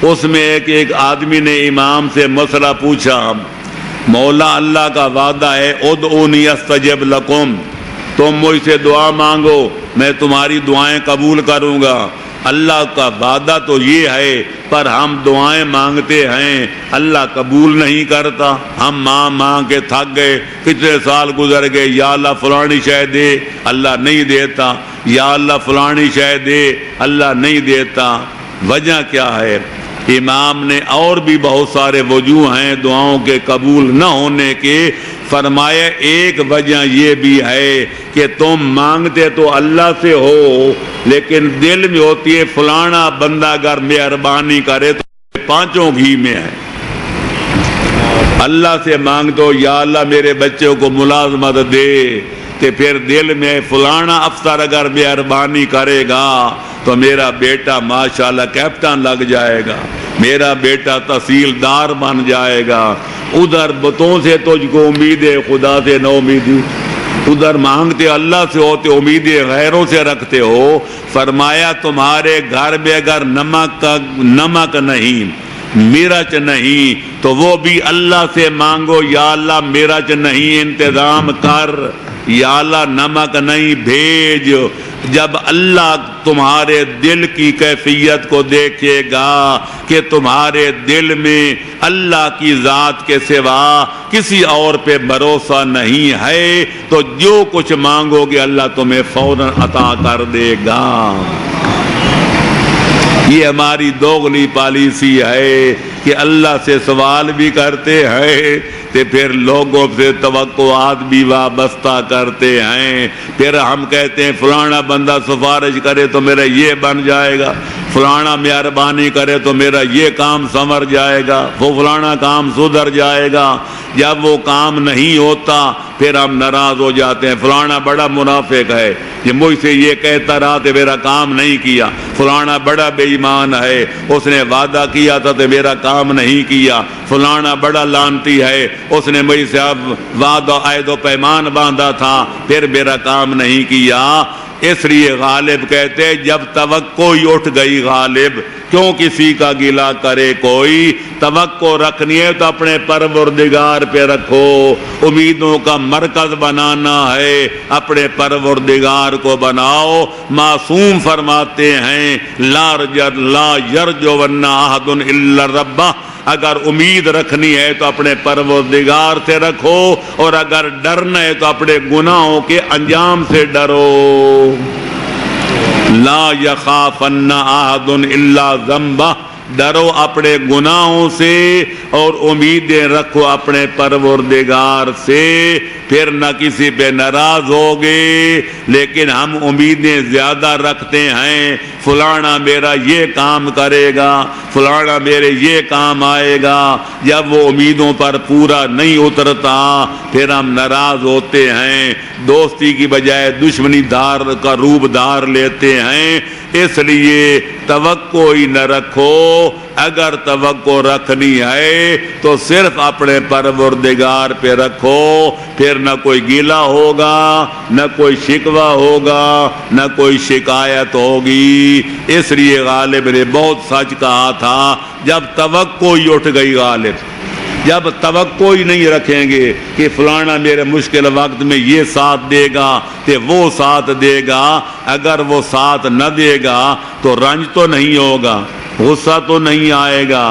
اس میں ایک آدمی نے امام سے مسئلہ پوچھا، مولا اللہ کا وعدہ ہے ادعونی استجب لکم، تم مجھ سے دعا مانگو میں تمہاری دعائیں قبول کروں گا۔ اللہ کا وعدہ تو یہ ہے، پر ہم دعائیں مانگتے ہیں اللہ قبول نہیں کرتا۔ ہم مانگ کے تھک گئے، کتنے سال گزر گئے، یا اللہ فلانی شے دے، اللہ نہیں دیتا، یا اللہ فلانی شے دے، اللہ نہیں دیتا۔ وجہ کیا ہے؟ امام نے اور بھی بہت سارے وجوہ ہیں دعاؤں کے قبول نہ ہونے کے، فرمایا ایک وجہ یہ بھی ہے کہ تم مانگتے تو اللہ سے ہو، لیکن دل میں ہوتی ہے فلانا بندہ اگر مہربانی کرے تو پانچوں گھی میں ہے۔ اللہ سے مانگ دو یا اللہ میرے بچوں کو ملازمت دے، کہ پھر دل میں فلانا افسر اگر مہربانی کرے گا تو میرا بیٹا ماشاءاللہ کیپٹن لگ جائے گا، میرا بیٹا تحصیلدار بن جائے گا۔ ادھر بتوں سے تجھ کو امید ہے، خدا سے نہ امیدی، ادھر مانگتے اللہ سے ہوتے امیدیں غیروں سے رکھتے ہو۔ فرمایا تمہارے گھر میں اگر نمک نہیں، مرچ نہیں، تو وہ بھی اللہ سے مانگو، یا اللہ مرچ نہیں انتظام کر، یا اللہ نمک نہیں بھیج۔ جب اللہ تمہارے دل کی کیفیت کو دیکھے گا کہ تمہارے دل میں اللہ کی ذات کے سوا کسی اور پہ بھروسہ نہیں ہے، تو جو کچھ مانگو گے اللہ تمہیں فوراً عطا کر دے گا۔ یہ ہماری دوغلی پالیسی ہے کہ اللہ سے سوال بھی کرتے ہیں تو پھر لوگوں سے توقعات بھی وابستہ کرتے ہیں۔ پھر ہم کہتے ہیں فلانا بندہ سفارش کرے تو میرا یہ بن جائے گا، فلانا مہربانی کرے تو میرا یہ کام سنور جائے گا، وہ فلانا کام سدھر جائے گا۔ جب وہ کام نہیں ہوتا پھر ہم ناراض ہو جاتے ہیں، فلانا بڑا منافق ہے، یہ مجھ سے یہ کہتا رہا تو میرا کام نہیں کیا، فلانا بڑا بے ایمان ہے، اس نے وعدہ کیا تھا تو میرا کام نہیں کیا، فلانا بڑا لعنتی ہے، اس نے مجھ سے وعدہ عہد و پیمان باندھا تھا پھر میرا کام نہیں کیا۔ اس لیے غالب کہتے جب توقع ہی اٹھ گئی غالب، کیوں کسی کا گلہ کرے کوئی؟ توقع رکھنی ہے تو اپنے پروردگار پہ رکھو، امیدوں کا مرکز بنانا ہے اپنے پروردگار کو بناؤ۔ معصوم فرماتے ہیں لا یرجون احد الا ربہ، اگر امید رکھنی ہے تو اپنے پروردگار سے رکھو، اور اگر ڈرنا ہے تو اپنے گناہوں کے انجام سے ڈرو۔ لا یخافن احد الا ذنبہ، ڈرو اپنے گناہوں سے اور امیدیں رکھو اپنے پروردگار سے، پھر نہ کسی پہ ناراض ہوگے۔ لیکن ہم امیدیں زیادہ رکھتے ہیں، فلانا میرا یہ کام کرے گا، فلانا میرے یہ کام آئے گا، جب وہ امیدوں پر پورا نہیں اترتا پھر ہم ناراض ہوتے ہیں، دوستی کی بجائے دشمنی دار کا روپ دار لیتے ہیں۔ اس لیے توقع ہی نہ رکھو، اگر توقع رکھنی ہے تو صرف اپنے پروردگار پہ رکھو، پھر نہ کوئی گیلا ہوگا، نہ کوئی شکوہ ہوگا، نہ کوئی شکایت ہوگی۔ اس لیے غالب نے بہت سچ کہا تھا، جب توقع ہی اٹھ گئی غالب، جب توقع ہی نہیں رکھیں گے کہ فلانا میرے مشکل وقت میں یہ ساتھ دے گا کہ وہ ساتھ دے گا، اگر وہ ساتھ نہ دے گا تو رنج تو نہیں ہوگا، غصہ تو نہیں آئے گا،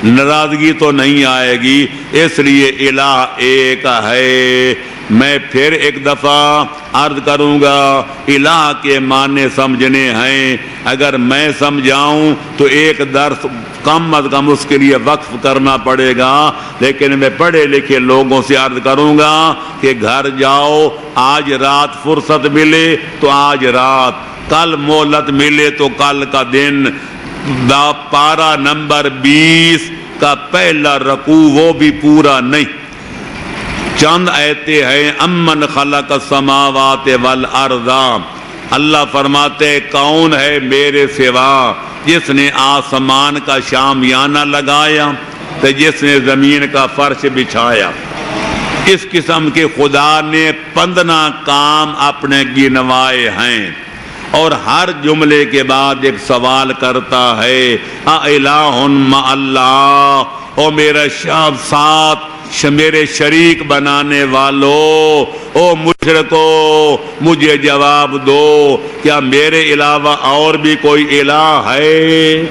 ناراضگی تو نہیں آئے گی۔ اس لیے الہ ایک ہے۔ میں پھر ایک دفعہ عرض کروں گا، الہ کے معنی سمجھنے ہیں، اگر میں سمجھاؤں تو ایک درس کم از کم اس کے لیے وقف کرنا پڑے گا، لیکن میں پڑھے لکھے لوگوں سے عرض کروں گا کہ گھر جاؤ، آج رات فرصت ملے تو آج رات، کل مہلت ملے تو کل کا دن، پارہ نمبر 20 کا پہلا رکوع وہ بھی پورا نہیں، چند آیتیں ہیں امن خلق السماوات والارض، اللہ فرماتے کون ہے میرے سوا جس نے آسمان کا شامیانہ لگایا تو جس نے زمین کا فرش بچھایا۔ اس قسم کے خدا نے 15 کام اپنے گنوائے ہیں، اور ہر جملے کے بعد ایک سوال کرتا ہے اِلٰہِ مع اللہ، او میرا ساتھ میرے شریک بنانے والو، او مشرکو مجھے جواب دو، کیا میرے علاوہ اور بھی کوئی الہ ہے؟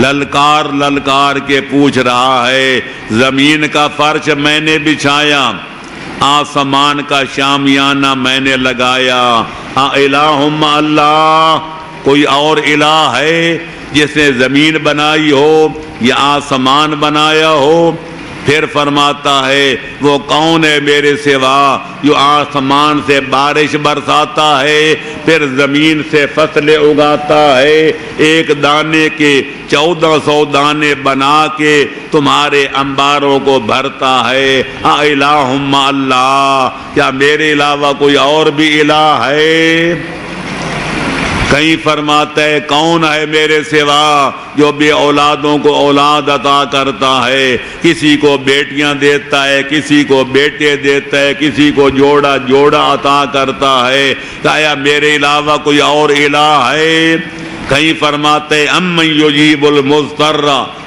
للکار للکار کے پوچھ رہا ہے۔ زمین کا فرش میں نے بچھایا، آسمان کا شامیانہ میں نے لگایا، اِلٰہِ مع اللہ، کوئی اور الہ ہے جس نے زمین بنائی ہو یا آسمان بنایا ہو؟ پھر فرماتا ہے وہ کون ہے میرے سوا جو آسمان سے بارش برساتا ہے، پھر زمین سے فصلیں اگاتا ہے، ایک دانے کے 1400 دانے بنا کے تمہارے انباروں کو بھرتا ہے۔ اِلٰہِ مع اللہ، کیا میرے علاوہ کوئی اور بھی الہ ہے؟ کہیں فرماتا ہے کون ہے میرے سوا جو بے اولادوں کو اولاد عطا کرتا ہے، کسی کو بیٹیاں دیتا ہے، کسی کو بیٹے دیتا ہے، کسی کو جوڑا جوڑا عطا کرتا ہے، کیا میرے علاوہ کوئی اور الہ ہے؟ کہیں فرماتے ہیں امن یجیب المضطر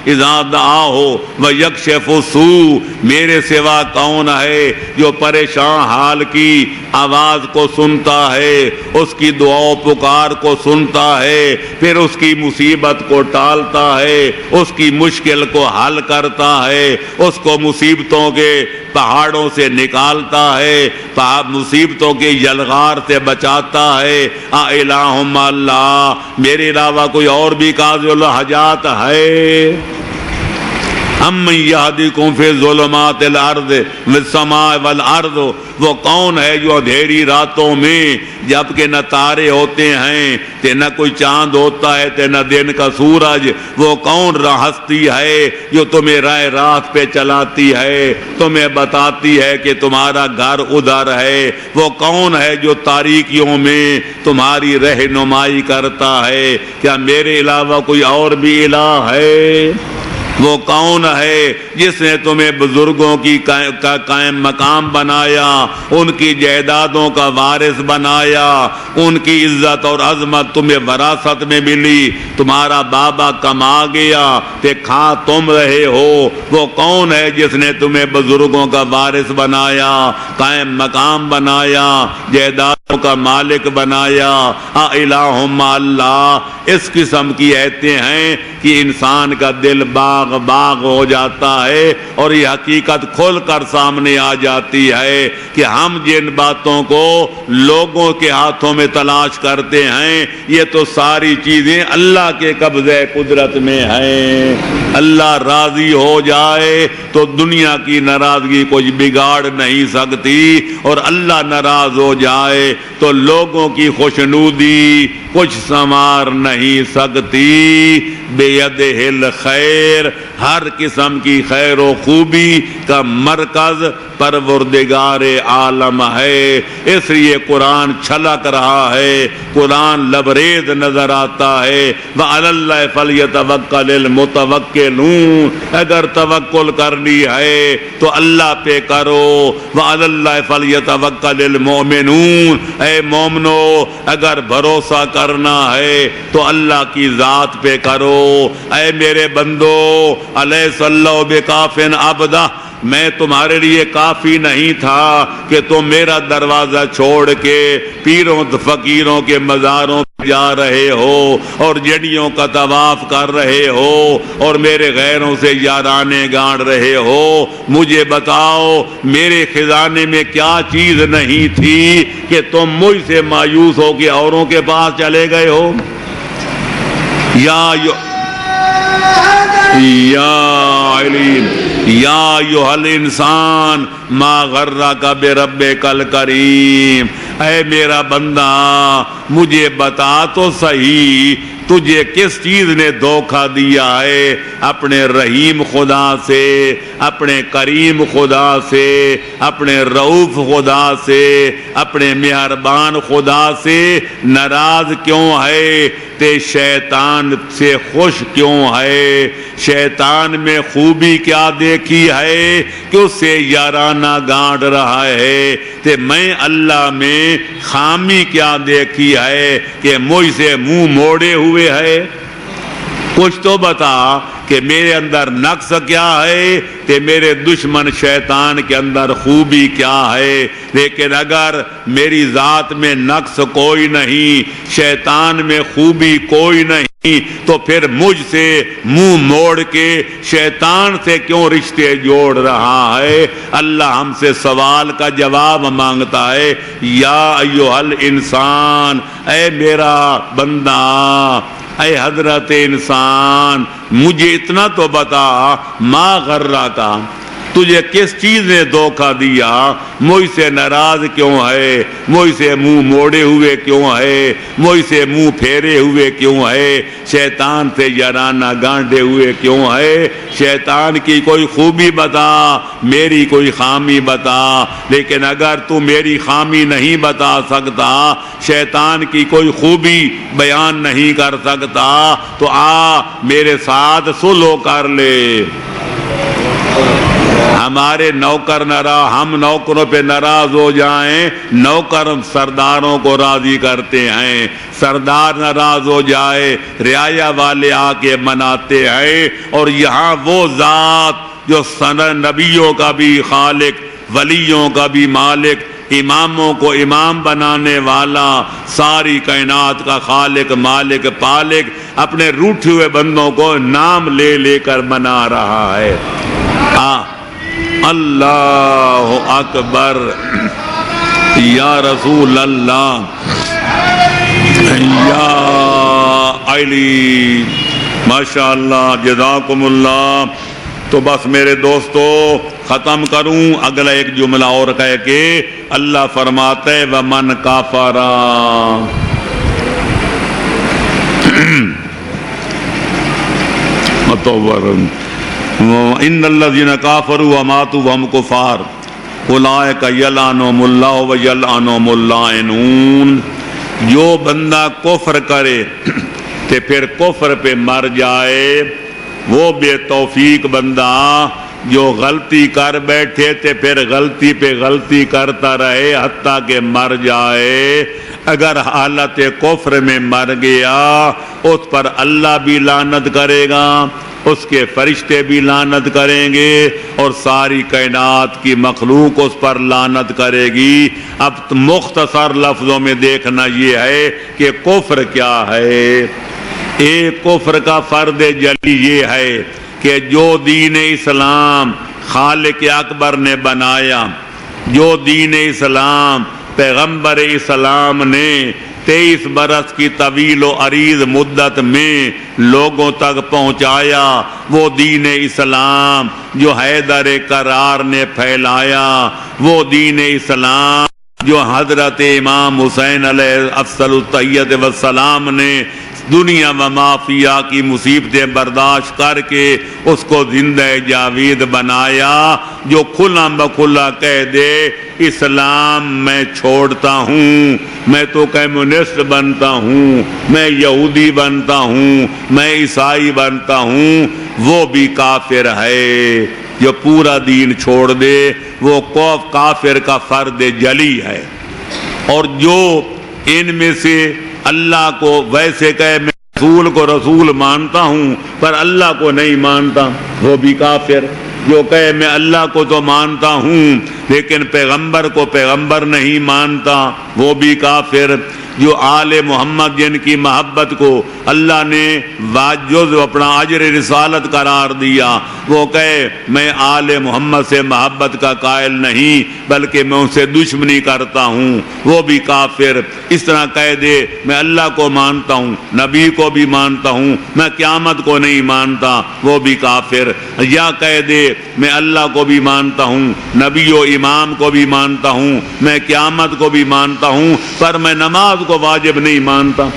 اذا دعاہ ویکشف السوء، میرے سوا کون ہے جو پریشان حال کی آواز کو سنتا ہے، اس کی دعا پکار کو سنتا ہے، پھر اس کی مصیبت کو ٹالتا ہے، اس کی مشکل کو حل کرتا ہے، اس کو مصیبتوں کے پہاڑوں سے نکالتا ہے، مصیبتوں کے یلغار سے بچاتا ہے۔ اِلٰہِ مع اللہ، میرے علاوہ کوئی اور بھی قاضی الحاجات ہے؟ امن یہدیکم فی ظلمات الارض والسماء والارض، وہ کون ہے جو اندھیری راتوں میں جبکہ نہ تارے ہوتے ہیں تے نہ کوئی چاند ہوتا ہے تے نہ دن کا سورج، وہ کون ہستی ہے جو تمہیں راہ راست پہ چلاتی ہے، تمہیں بتاتی ہے کہ تمہارا گھر ادھر ہے، وہ کون ہے جو تاریکیوں میں تمہاری رہنمائی کرتا ہے؟ کیا میرے علاوہ کوئی اور بھی الہ ہے؟ وہ کون ہے جس نے تمہیں بزرگوں کی قائم مقام بنایا، ان کی جائیدادوں کا وارث بنایا، ان کی عزت اور عظمت تمہیں وراثت میں ملی، تمہارا بابا کما گیا تے کھا تم رہے ہو؟ وہ کون ہے جس نے تمہیں بزرگوں کا وارث بنایا، قائم مقام بنایا، جائیدادوں کا مالک بنایا؟ اِلٰہِ مع اللہ۔ اس قسم کی آیتیں ہیں کہ انسان کا دل باغ ہو جاتا ہے، اور یہ حقیقت کھل کر سامنے آ جاتی ہے کہ ہم جن باتوں کو لوگوں کے ہاتھوں میں تلاش کرتے ہیں، یہ تو ساری چیزیں اللہ کے قبضے قدرت میں ہیں۔ اللہ راضی ہو جائے تو دنیا کی ناراضگی کچھ بگاڑ نہیں سکتی، اور اللہ ناراض ہو جائے تو لوگوں کی خوشنودی کچھ سنوار نہیں سکتی۔ بیدہ الخیر، ہر قسم کی خیر و خوبی کا مرکز پروردگار عالم ہے۔ اس لیے قرآن چھلک رہا ہے، قرآن لبریز نظر آتا ہے۔ وَعَلَى اللَّهِ فَلْيَتَوَكَّلِ الْمُتَوَكِّلُونَ، اگر توکل کرنی ہے تو اللہ پہ کرو۔ وَعَلَى اللَّهِ فَلْيَتَوَكَّلِ الْمُؤْمِنُونَ، اے مومنو اگر بھروسہ کرنا ہے تو اللہ کی ذات پہ کرو۔ اے میرے بندو، الیس اللہ بکاف عبدہ، میں تمہارے لیے کافی نہیں تھا کہ تم میرا دروازہ چھوڑ کے پیروں فقیروں کے مزاروں پہ جا رہے ہو اور جڑیوں کا طواف کر رہے ہو اور میرے غیروں سے یارانے گاڑ رہے ہو؟ مجھے بتاؤ میرے خزانے میں کیا چیز نہیں تھی کہ تم مجھ سے مایوس ہو کے اوروں کے پاس چلے گئے ہو؟ یا ایھا الانسان ما غرک بربک الکریم، اے میرا بندہ مجھے بتا تو صحیح تجھے کس چیز نے دھوکہ دیا ہے؟ اپنے رحیم خدا سے، اپنے کریم خدا سے، اپنے رؤوف خدا سے، اپنے مہربان خدا سے ناراض کیوں ہے؟ تے شیطان سے خوش کیوں ہے؟ شیطان میں خوبی کیا دیکھی ہے کہ اس سے یارانہ گانٹ رہا ہے؟ تے میں اللہ میں خامی کیا دیکھی ہے کہ مجھ سے منہ موڑے ہوئے ہے؟ کچھ تو بتا کہ میرے اندر نقص کیا ہے، تے میرے دشمن شیطان کے اندر خوبی کیا ہے۔ لیکن اگر میری ذات میں نقص کوئی نہیں، شیطان میں خوبی کوئی نہیں، تو پھر مجھ سے منہ موڑ کے شیطان سے کیوں رشتے جوڑ رہا ہے؟ اللہ ہم سے سوال کا جواب مانگتا ہے، یا ایھا الانسان، اے میرا بندہ، اے حضرت انسان، مجھے اتنا تو بتا، ما غرہ کا، تجھے کس چیز نے دھوکہ دیا؟ مجھ سے ناراض کیوں ہے؟ مجھ سے منہ موڑے ہوئے کیوں ہے؟ مجھ سے منہ پھیرے ہوئے کیوں ہے؟ شیطان سے یارانہ گانٹے ہوئے کیوں ہے؟ شیطان کی کوئی خوبی بتا، میری کوئی خامی بتا۔ لیکن اگر تو میری خامی نہیں بتا سکتا، شیطان کی کوئی خوبی بیان نہیں کر سکتا، تو آ میرے ساتھ صلح کر لے۔ ہمارے نوکر ہم نوکروں پہ ناراض ہو جائیں، نوکر سرداروں کو راضی کرتے ہیں، سردار ناراض ہو جائے، رعایا والے آ کے مناتے ہیں۔ اور یہاں وہ ذات جو نبیوں کا بھی خالق، ولیوں کا بھی مالک، اماموں کو امام بنانے والا، ساری کائنات کا خالق، مالک، پالک، اپنے روٹھے ہوئے بندوں کو نام لے لے کر منا رہا ہے۔ اللہ اکبر، یا رسول اللہ، یا علی، ماشاءاللہ، جزاکم اللہ۔ تو بس میرے دوستو ختم کروں اگلا ایک جملہ اور کہہ کے، اللہ فرماتے ہیں وَمَنْ كَفَرَ، ان الذین کافروا وماتوا وهم کفار اولئک یلعنهم اللہ ویلعنهم اللاعنون۔ جو بندہ کفر کرے تے پھر کفر پہ مر جائے، وہ بے توفیق بندہ جو غلطی کر بیٹھے تے پھر غلطی پہ غلطی کرتا رہے حتیٰ کہ مر جائے، اگر حالت کفر میں مر گیا اس پر اللہ بھی لعنت کرے گا، اس کے فرشتے بھی لعنت کریں گے، اور ساری کائنات کی مخلوق اس پر لعنت کرے گی۔ اب مختصر لفظوں میں دیکھنا یہ ہے کہ کفر کیا ہے۔ ایک کفر کا فرد جلی یہ ہے کہ جو دین اسلام خالق اکبر نے بنایا، جو دین اسلام پیغمبر اسلام نے 23 برس کی طویل و عریض مدت میں لوگوں تک پہنچایا، وہ دین اسلام جو حیدر کرار نے پھیلایا، وہ دین اسلام جو حضرت امام حسین علیہ افضل التحیت والسلام نے دنیا و مافیا کی مصیبتیں برداشت کر کے اس کو زندہ جاوید بنایا، جو کھلا بکھلا کہہ دے اسلام میں چھوڑتا ہوں، میں تو کمیونسٹ بنتا ہوں، میں یہودی بنتا ہوں، میں عیسائی بنتا ہوں، وہ بھی کافر ہے۔ جو پورا دین چھوڑ دے وہ کافر کا فرد جلی ہے۔ اور جو ان میں سے اللہ کو ویسے کہے میں رسول کو رسول مانتا ہوں پر اللہ کو نہیں مانتا، وہ بھی کافر۔ جو کہے میں اللہ کو تو مانتا ہوں لیکن پیغمبر کو پیغمبر نہیں مانتا، وہ بھی کافر۔ جو آل محمد جن کی محبت کو اللہ نے واجز اپنا اجر رسالت قرار دیا، وہ کہے میں آل محمد سے محبت کا قائل نہیں بلکہ میں ان سے دشمنی کرتا ہوں، وہ بھی کافر۔ اس طرح کہہ دے میں اللہ کو مانتا ہوں، نبی کو بھی مانتا ہوں، میں قیامت کو نہیں مانتا، وہ بھی کافر۔ یا کہہ دے میں اللہ کو بھی مانتا ہوں، نبی و امام کو بھی مانتا ہوں، میں قیامت کو بھی مانتا ہوں، پر میں نماز کو واجب نہیں مانتا،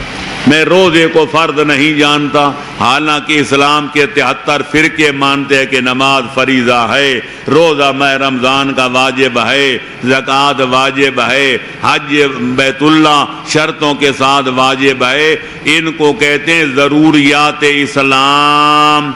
میں روزے کو فرض نہیں جانتا، حالانکہ اسلام کے 73 فرقے مانتے ہیں کہ نماز فریضہ ہے، روزہ ماہ رمضان کا واجب ہے، زکوٰۃ واجب ہے، حج بیت اللہ شرطوں کے ساتھ واجب ہے۔ ان کو کہتے ہیں ضروریات اسلام،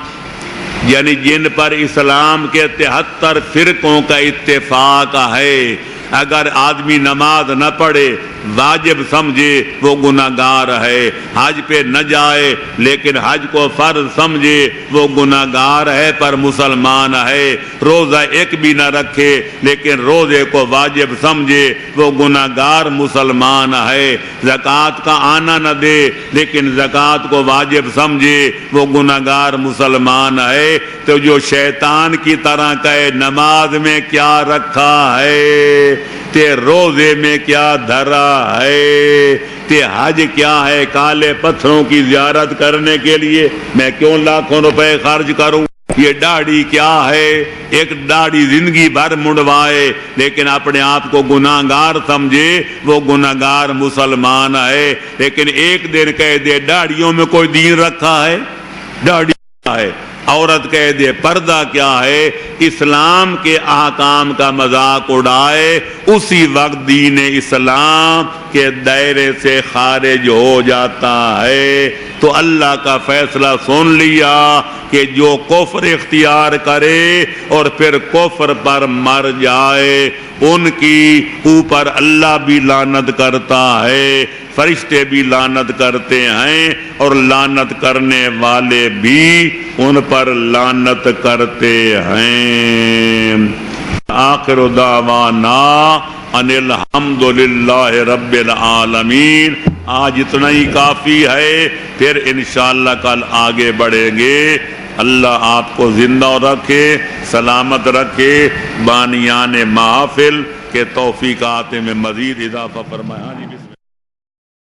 یعنی جن پر اسلام کے 73 فرقوں کا اتفاق ہے۔ اگر آدمی نماز نہ پڑھے، واجب سمجھے، وہ گناہگار ہے۔ حج پہ نہ جائے لیکن حج کو فرض سمجھے، وہ گناہگار ہے پر مسلمان ہے۔ روزہ ایک بھی نہ رکھے لیکن روزے کو واجب سمجھے، وہ گناہگار مسلمان ہے۔ زکوٰۃ کا آنا نہ دے لیکن زکوٰۃ کو واجب سمجھے، وہ گناہگار مسلمان ہے۔ تو جو شیطان کی طرح کہے نماز میں کیا رکھا ہے، تے روزے میں کیا دھرا ہے، تے حج کیا ہے، کالے پتھروں کی زیارت کرنے کے لیے میں کیوں لاکھوں روپے خرچ کروں، یہ داڑھی کیا ہے، ایک داڑھی زندگی بھر منڈوائے لیکن اپنے آپ کو گناہگار سمجھے، وہ گناہگار مسلمان ہے۔ لیکن ایک دن کہہ دے داڑھیوں میں کوئی دین رکھا ہے، داڑھی کیا ہے، عورت کہہ دے پردہ کیا ہے، اسلام کے احکام کا مذاق اڑائے، اسی وقت دین اسلام کے دائرے سے خارج ہو جاتا ہے۔ تو اللہ کا فیصلہ سن لیا کہ جو کفر اختیار کرے اور پھر کفر پر مر جائے، ان کی اوپر اللہ بھی لعنت کرتا ہے، فرشتے بھی لعنت کرتے ہیں، اور لعنت کرنے والے بھی ان پر لعنت کرتے ہیں۔ آخر دعوانا ان الحمدللہ رب العالمین۔ آج اتنا ہی کافی ہے، پھر انشاءاللہ کل آگے بڑھیں گے۔ اللہ آپ کو زندہ رکھے، سلامت رکھے، بانیان محافل کے توفیقات میں مزید اضافہ فرمائے۔